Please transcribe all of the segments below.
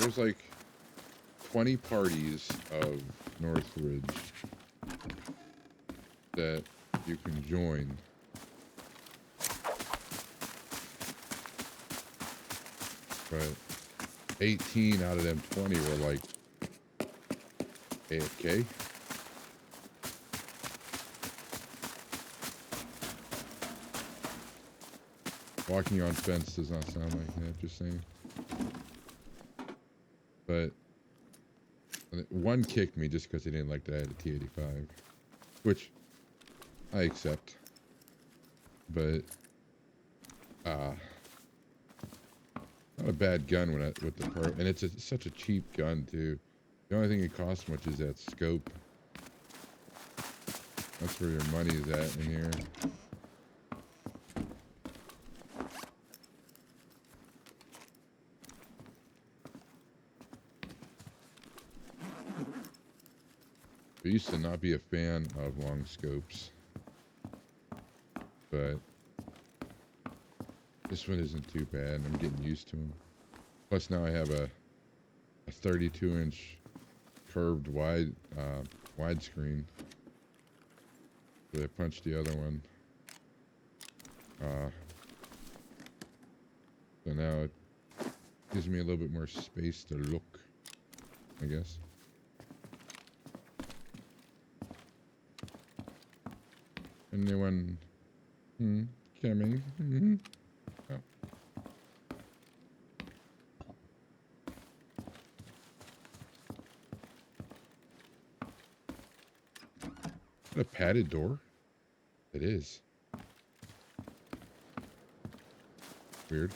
there's like 20 parties of Northridge that you can join. But 18 out of them 20 were like AFK. Walking on fence does not sound like that, just saying. But one kicked me just because he didn't like that I had a T85, which I accept. But not a bad gun with the pro, and it's such a cheap gun too. The only thing it costs much is that scope. That's where your money is at in here. I used to not be a fan of long scopes, but this one isn't too bad. I'm getting used to them. Plus now I have a 32-inch curved widescreen. So I punched the other one. So now it gives me a little bit more space to look, I guess. Anyone coming? Oh. Is that a padded door? It is. Weird.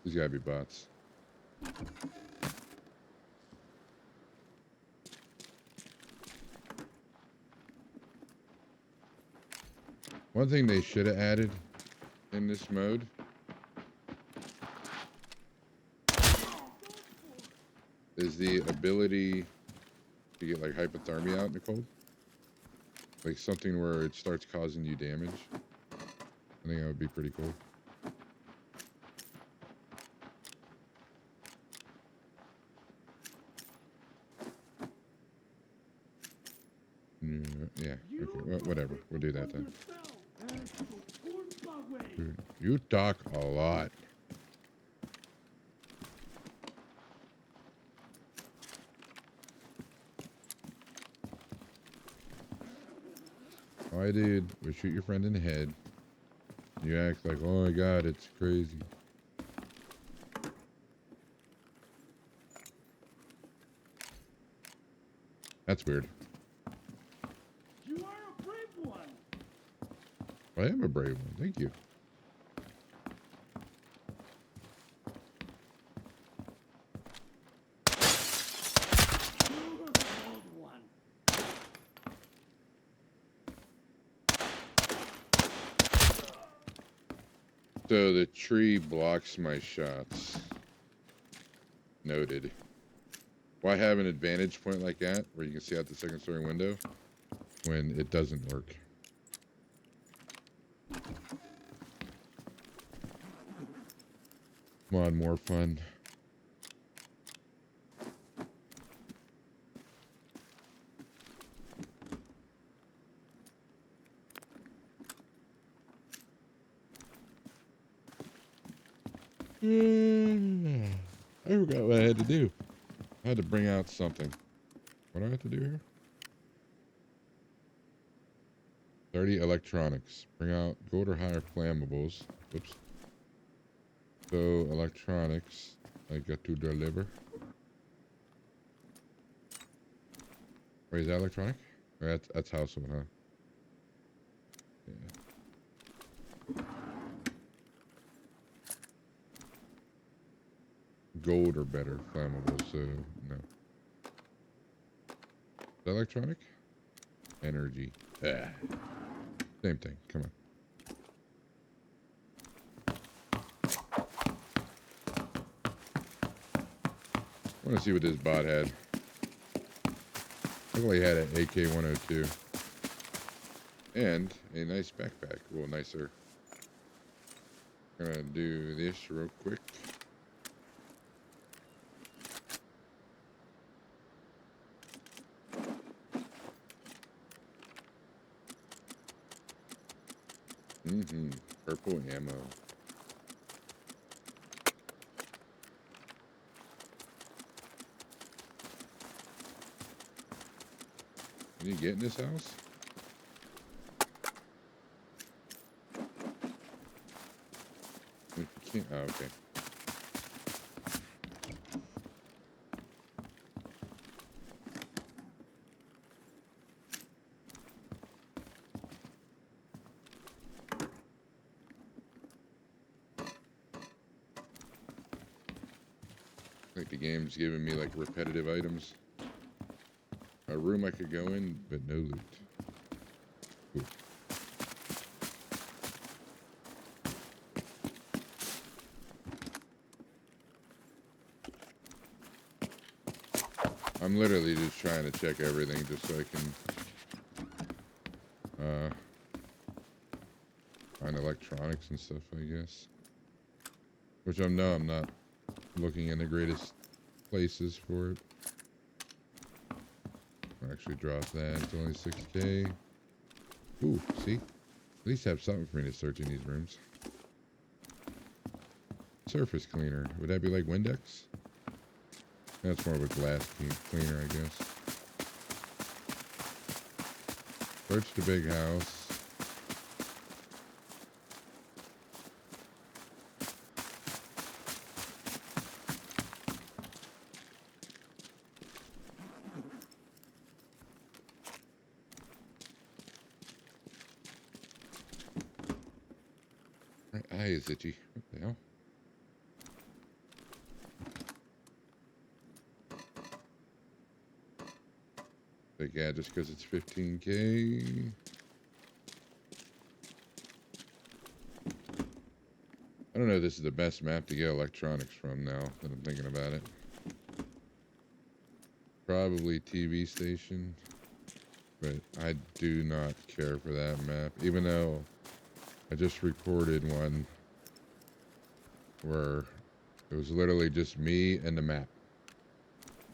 These gotta be bots. One thing they should have added in this mode is the ability to get like hypothermia out in the cold. Like something where it starts causing you damage. I think that would be pretty cool. Yeah, okay, well, whatever. We'll do that then. Dude, you talk a lot. All I did was shoot your friend in the head. You act like, oh my god, it's crazy. That's weird. You are a brave one. I am a brave one, thank you. You're a bold one. So the tree blocks my shots. Noted. Why have an advantage point like that, where you can see out the second story window, when it doesn't work? Come on, more fun. I forgot what I had to do. I had to bring out something. What do I have to do here? 30 electronics. Bring out gold or higher flammables. Oops. So electronics, I got to deliver. Wait, is that electronic? Or that's household, huh? Yeah. Gold or better flammable, so no. Is that electronic? Energy. Ah. Same thing. Come on. I want to see what this bot had. Luckily, he had an AK-102 and a nice backpack. Well, nicer. Gonna do this real quick. Purple ammo. Can you get in this house? If you can't, oh, okay. Like the game's giving me like repetitive items. A room I could go in, but no loot. Ooh. I'm literally just trying to check everything just so I can find electronics and stuff, I guess. Which I'm not looking in the greatest places for it. I'll actually drop that. It's only 6K. Ooh, see? At least have something for me to search in these rooms. Surface cleaner. Would that be like Windex? That's more of a glass cleaner, I guess. Search the big house. My eye is itchy. What the hell? Like, yeah, just because it's 15K. I don't know if this is the best map to get electronics from now that I'm thinking about it. Probably TV station. But I do not care for that map. Even though I just recorded one where it was literally just me and the map.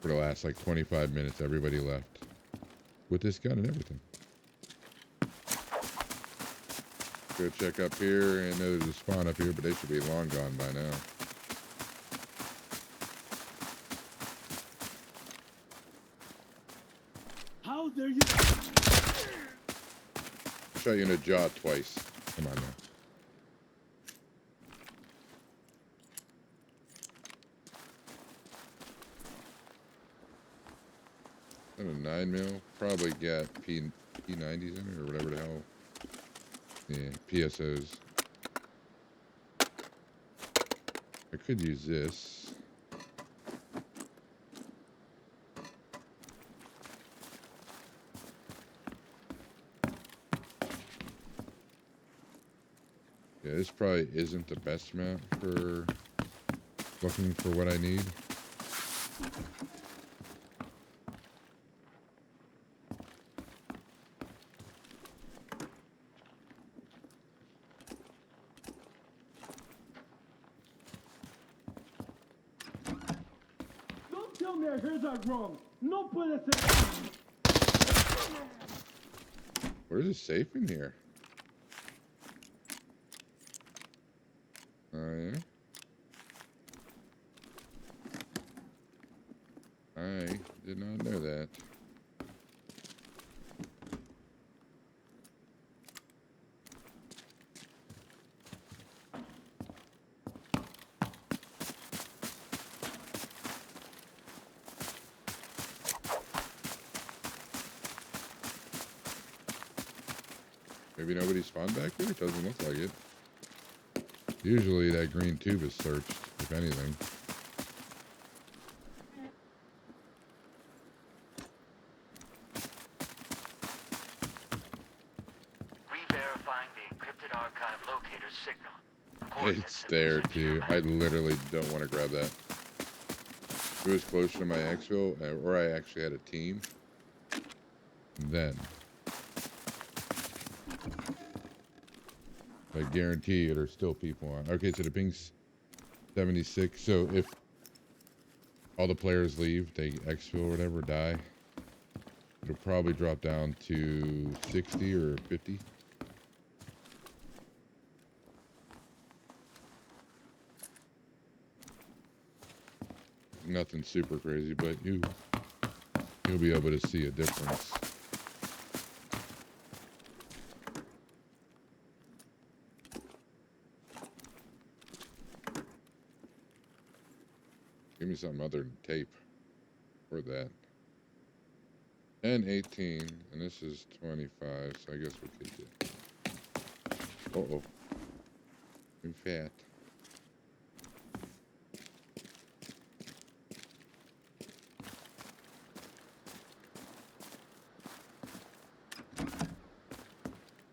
For the last like 25 minutes, everybody left. With this gun and everything. Go check up here, and there's a spawn up here, but they should be long gone by now. How dare you? Shot you in the jaw twice. Come on now. And a 9mm. Probably got P90s in it, or whatever the hell. Yeah, PSOs. I could use this. Yeah, this probably isn't the best map for looking for what I need. Don't tell me I heard that wrong. No bullets. Where's the safe in here? Oh, yeah? I did not know that. Maybe nobody spawned back there? It doesn't look like it. Usually that green tube is searched, if anything. identifying the encrypted archive locator signal. It's there too. I literally don't want to grab that. If it was closer to my exfil, or I actually had a team, then I guarantee you there's still people on. Okay, so the ping's 76. So if all the players leave, they exfil or whatever, die, it'll probably drop down to 60 or 50. Nothing super crazy, but you'll be able to see a difference. Give me something other than tape for that. And 18, and this is 25, so I guess we could do. Uh-oh. I'm fat.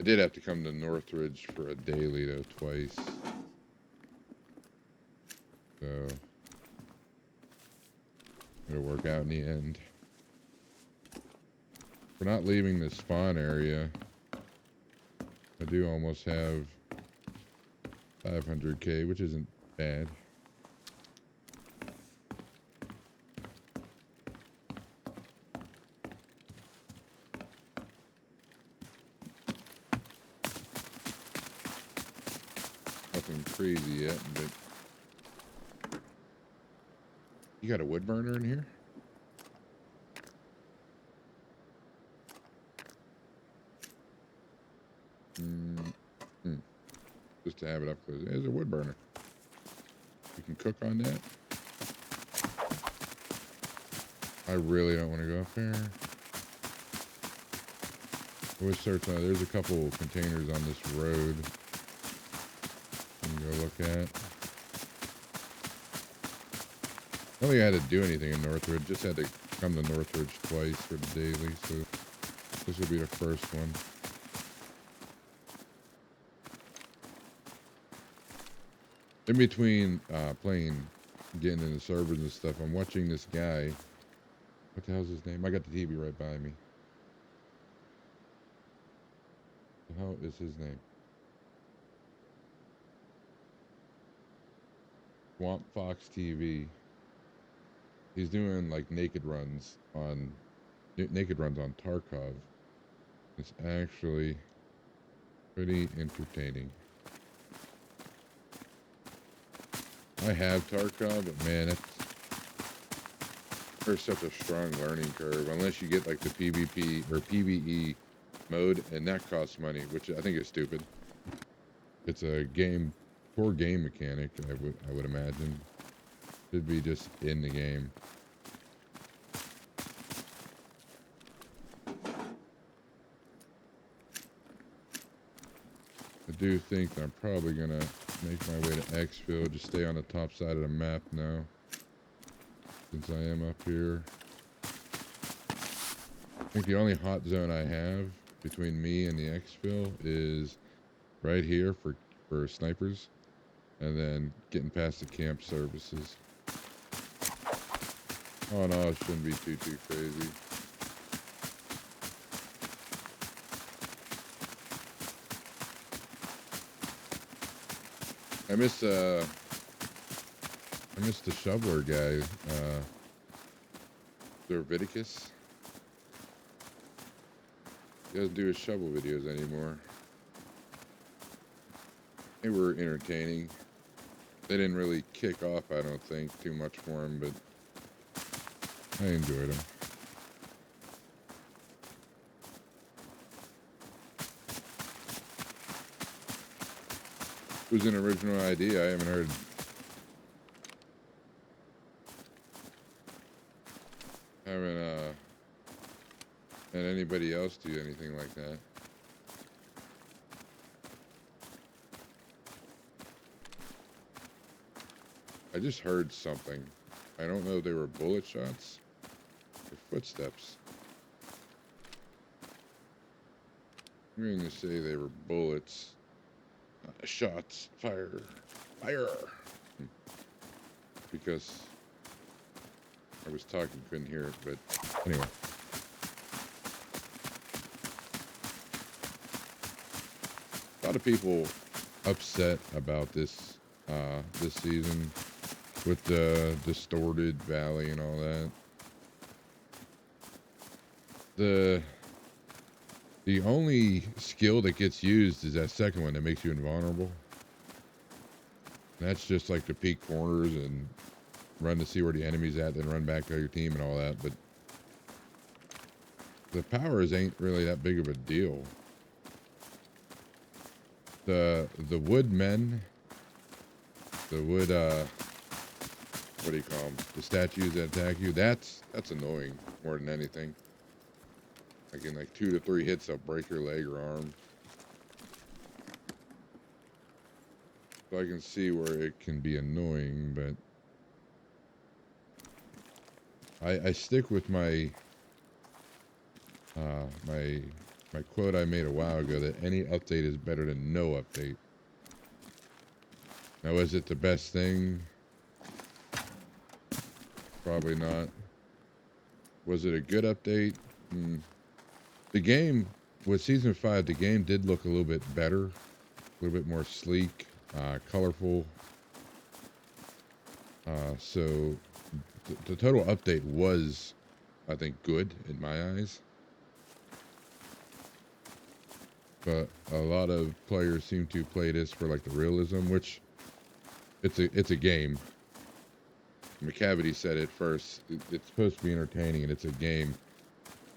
I did have to come to Northridge for a daily, though, twice. So, it'll work out in the end. We're not leaving the spawn area. I do almost have 500k, which isn't bad. Nothing crazy yet, but you got a wood burner in here? Just to have it up close. There's a wood burner. You can cook on that. I really don't want to go up there. We'll search on. There's a couple containers on this road. You can go look at. I don't think I had to do anything in Northridge. Just had to come to Northridge twice for the daily. So this will be the first one. In between playing, getting into servers and stuff, I'm watching this guy. What the hell's his name? I got the TV right by me. What the hell is his name? Swamp Fox TV. He's doing like naked runs on Tarkov. It's actually pretty entertaining. I have Tarkov, but man, there's such a strong learning curve unless you get like the PvP or PvE mode, and that costs money, which I think is stupid. It's a poor game mechanic. I would imagine should be just in the game. I do think I'm probably gonna make my way to exfil, just stay on the top side of the map now, since I am up here. I think the only hot zone I have between me and the exfil is right here for snipers, and then getting past the camp services. Oh no, it shouldn't be too crazy. I missed the shoveler guy, Zerviticus. He doesn't do his shovel videos anymore. They were entertaining. They didn't really kick off, I don't think, too much for him, but I enjoyed them. It was an original idea. I haven't heard had anybody else do anything like that. I just heard something. I don't know if they were bullet shots or footsteps. I'm going to say they were bullets, shots, fire. Hmm. Because I was talking, couldn't hear it, but anyway. A lot of people upset about this this season with the distorted valley and all that. The only skill that gets used is that second one that makes you invulnerable. That's just like to peek corners and run to see where the enemy's at, then run back to your team and all that. But the powers ain't really that big of a deal. The wood men, the wood what do you call them? The statues that attack you. That's annoying more than anything. Like in like 2 to 3 hits, they'll break your leg or arm. So I can see where it can be annoying, but I stick with my my quote I made a while ago that any update is better than no update. Now, is it the best thing? Probably not. Was it a good update? The game, with Season 5, the game did look a little bit better. A little bit more sleek, colorful. So the total update was, I think, good in my eyes. But a lot of players seem to play this for like the realism, which it's a game. McCavity said it first. It's supposed to be entertaining, and it's a game.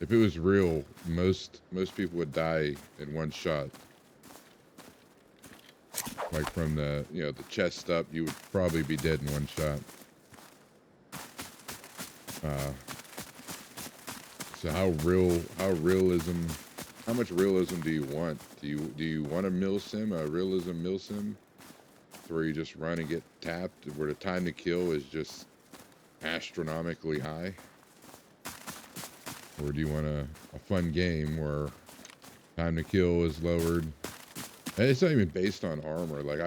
If it was real, most people would die in one shot. Like from the the chest up, you would probably be dead in one shot. So how much realism do you want? Do you want a realism mill sim, where you just run and get tapped, where the time to kill is just astronomically high? Or do you want a fun game where time to kill is lowered? And it's not even based on armor. Like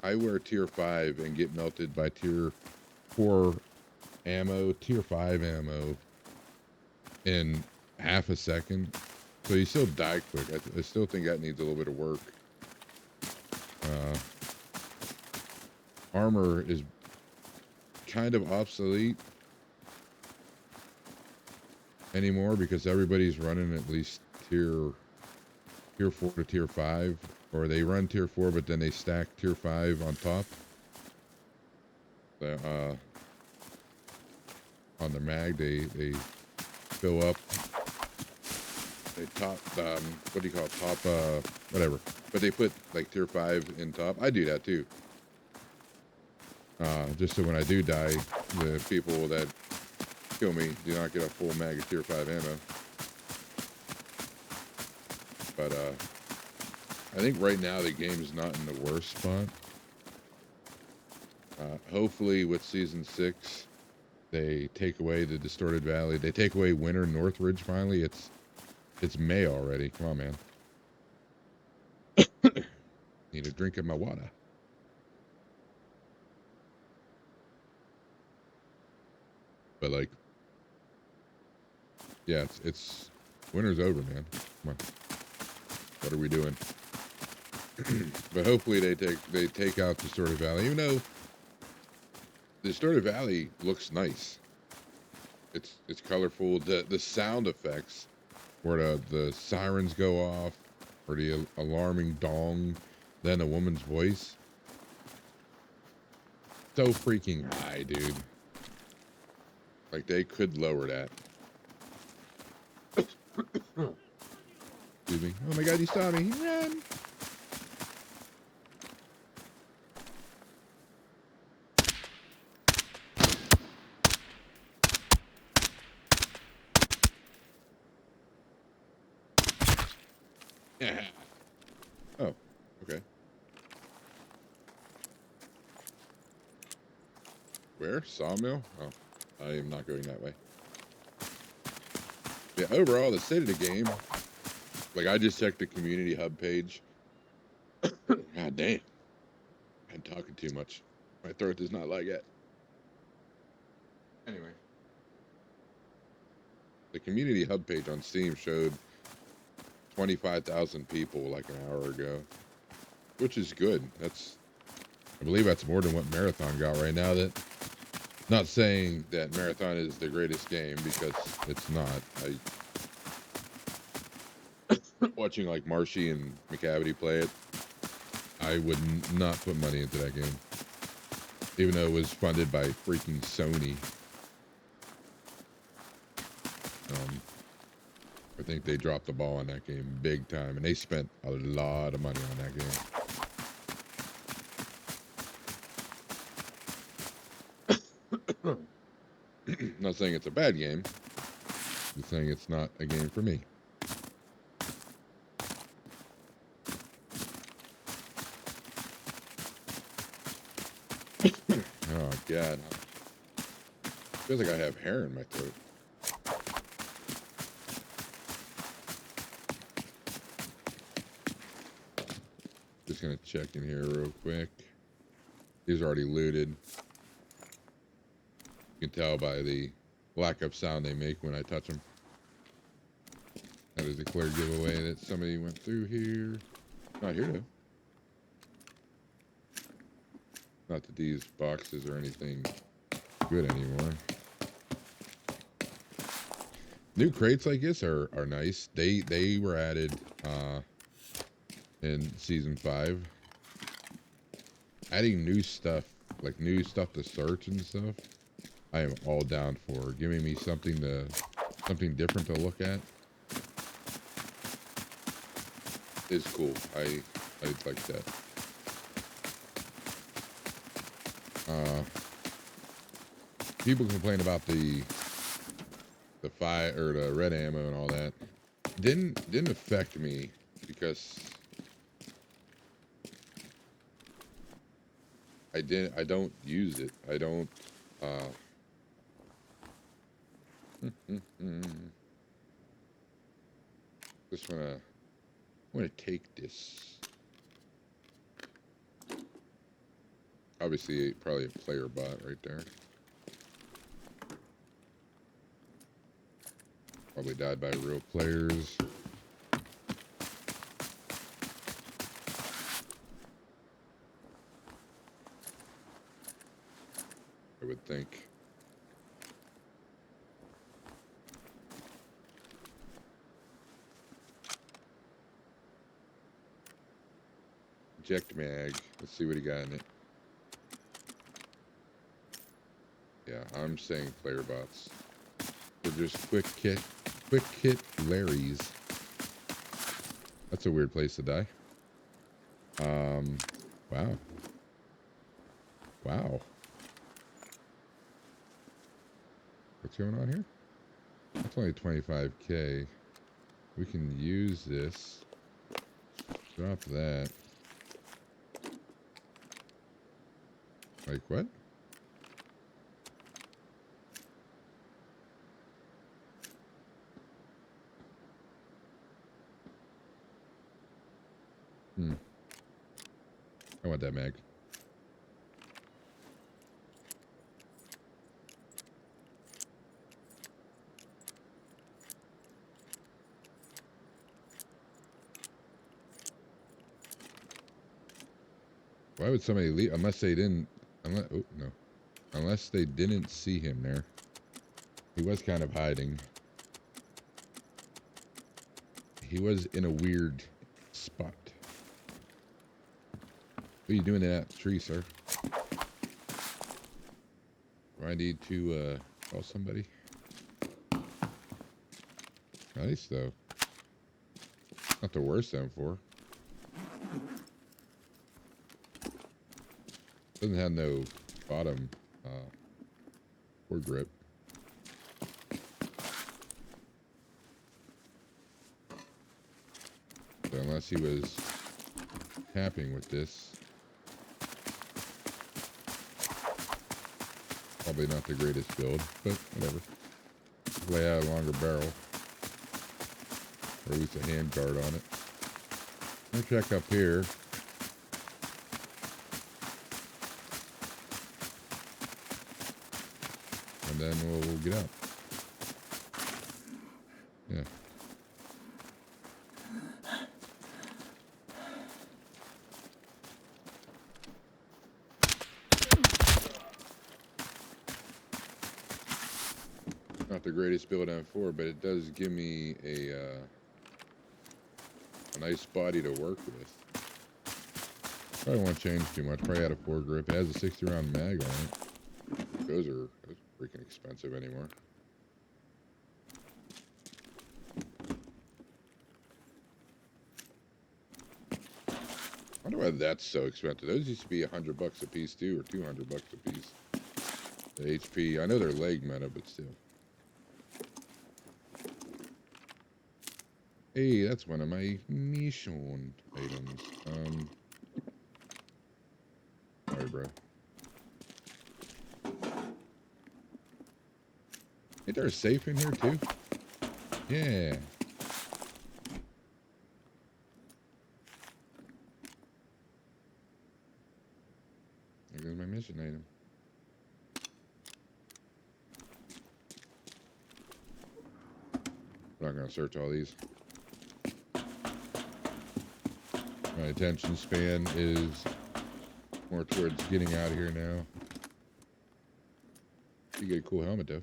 I wear tier 5 and get melted by tier 4 ammo, tier 5 ammo in half a second. So you still die quick. I still think that needs a little bit of work. Armor is kind of obsolete anymore because everybody's running at least tier 4 to tier 5, or they run tier 4 but then they stack tier 5 on top. On the mag they fill up. They top what do you call it? Top whatever. But they put like tier 5 in top. I do that too. Just so when I do die, the people that kill me do not get a full mag of tier 5 ammo. But I think right now the game is not in the worst spot. Hopefully with Season 6, they take away the distorted valley. They take away Winter Northridge finally. It's May already. Come on, man. Need a drink of my water. But like, yeah, it's winter's over, man. Come on. What are we doing? But hopefully they take out the Distorted Valley. Even though the Distorted Valley looks nice. It's colorful. The sound effects where the sirens go off, or the alarming dong, then a woman's voice. So freaking high, dude. Like they could lower that. Excuse me. Oh my god, you saw me. Run! Yeah. Oh, okay. Where? Sawmill? Oh, I am not going that way. Yeah, overall, the state of the game Like, I just checked the community hub page. God damn. I'm talking too much. My throat does not like it. Anyway. The community hub page on Steam showed 25,000 people like an hour ago, which is good. I believe that's more than what Marathon got right now. That, not saying that Marathon is the greatest game, because it's not. Watching like Marshy and McCavity play it, I would not put money into that game, even though it was funded by freaking Sony. I think they dropped the ball on that game big time, and they spent a lot of money on that game. Not saying it's a bad game. Just saying it's not a game for me. Oh God, feels like I have hair in my throat. Just gonna check in here real quick. These are already looted. You can tell by the lack of sound they make when I touch them. That is a clear giveaway that somebody went through here. Not here though. Not that these boxes are anything good anymore. New crates like this are nice. They were added in season 5. Adding new stuff, like new stuff to search and stuff, I am all down for. Giving me something different to look at is cool. I like that. People complain about the fire or the red ammo and all that. Didn't affect me because I don't use it. I don't just wanna take this. Obviously probably a player bot right there. Probably died by real players. I would think. Eject mag. Let's see what he got in it. Yeah, I'm saying player bots. They're just quick hit Larrys. That's a weird place to die. Wow. Wow. What's going on here? That's only 25k. We can use this. Drop that. Like what? I want that mag. Why would somebody leave? Unless they didn't. Unless they didn't see him there. He was kind of hiding. He was in a weird spot. What are you doing in that tree, sir? Do I need to call somebody? Nice though. Not the worst M4. Doesn't have no bottom or grip. So unless he was tapping with this, probably not the greatest build, but whatever. Lay out a longer barrel. or at least a hand guard on it. I'll check up here. And then we'll get out. Yeah. Not the greatest build M4, but it does give me a nice body to work with. Probably won't change too much. Probably out of foregrip. It has a 60 round mag on it. Those are freaking expensive anymore. I wonder why that's so expensive. Those used to be $100 a piece too, or $200 a piece. The HP. I know they're leg meta, but still. Hey, that's one of my mission items. Sorry, bro. Ain't there a safe in here too? Yeah. There goes my mission item. I'm not gonna search all these. My attention span is more towards getting out of here now. You get a cool helmet though.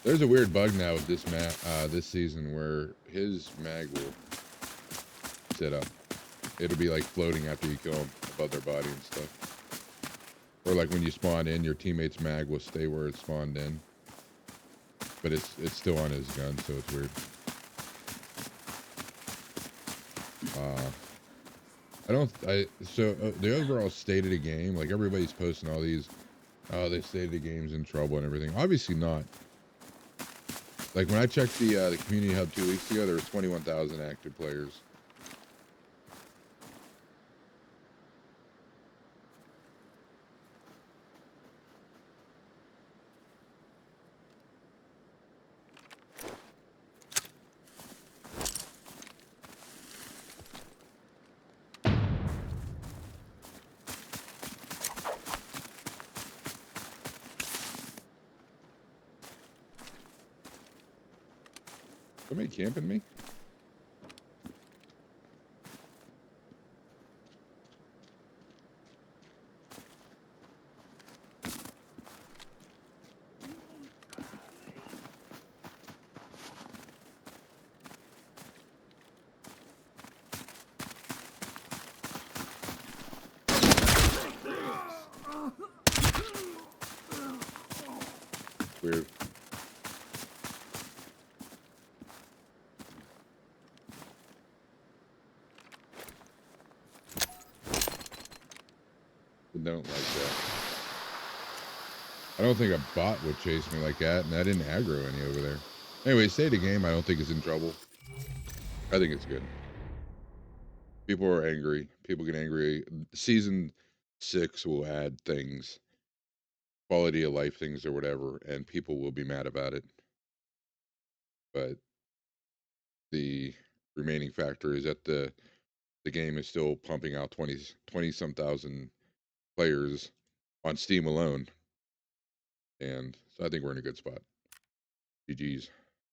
There's a weird bug now with this map, this season, where his mag will sit up. It'll be like floating after you kill them above their body and stuff. Or like when you spawn in, your teammate's mag will stay where it spawned in, but it's still on his gun, so it's weird. So the overall state of the game, like everybody's posting all these, oh, the state of the game's in trouble and everything. Obviously not. Like when I checked the community hub 2 weeks ago, there was 21,000 active players. Somebody camping me? Weird. I don't like that. I don't think a bot would chase me like that, and I didn't aggro any over there. Anyway, state of the game, I don't think is in trouble. I think it's good. People are angry. People get angry. Season 6 will add things, quality of life things or whatever, and people will be mad about it. But the remaining factor is that the game is still pumping out 20 some thousand players on Steam alone. And so I think we're in a good spot. GG's.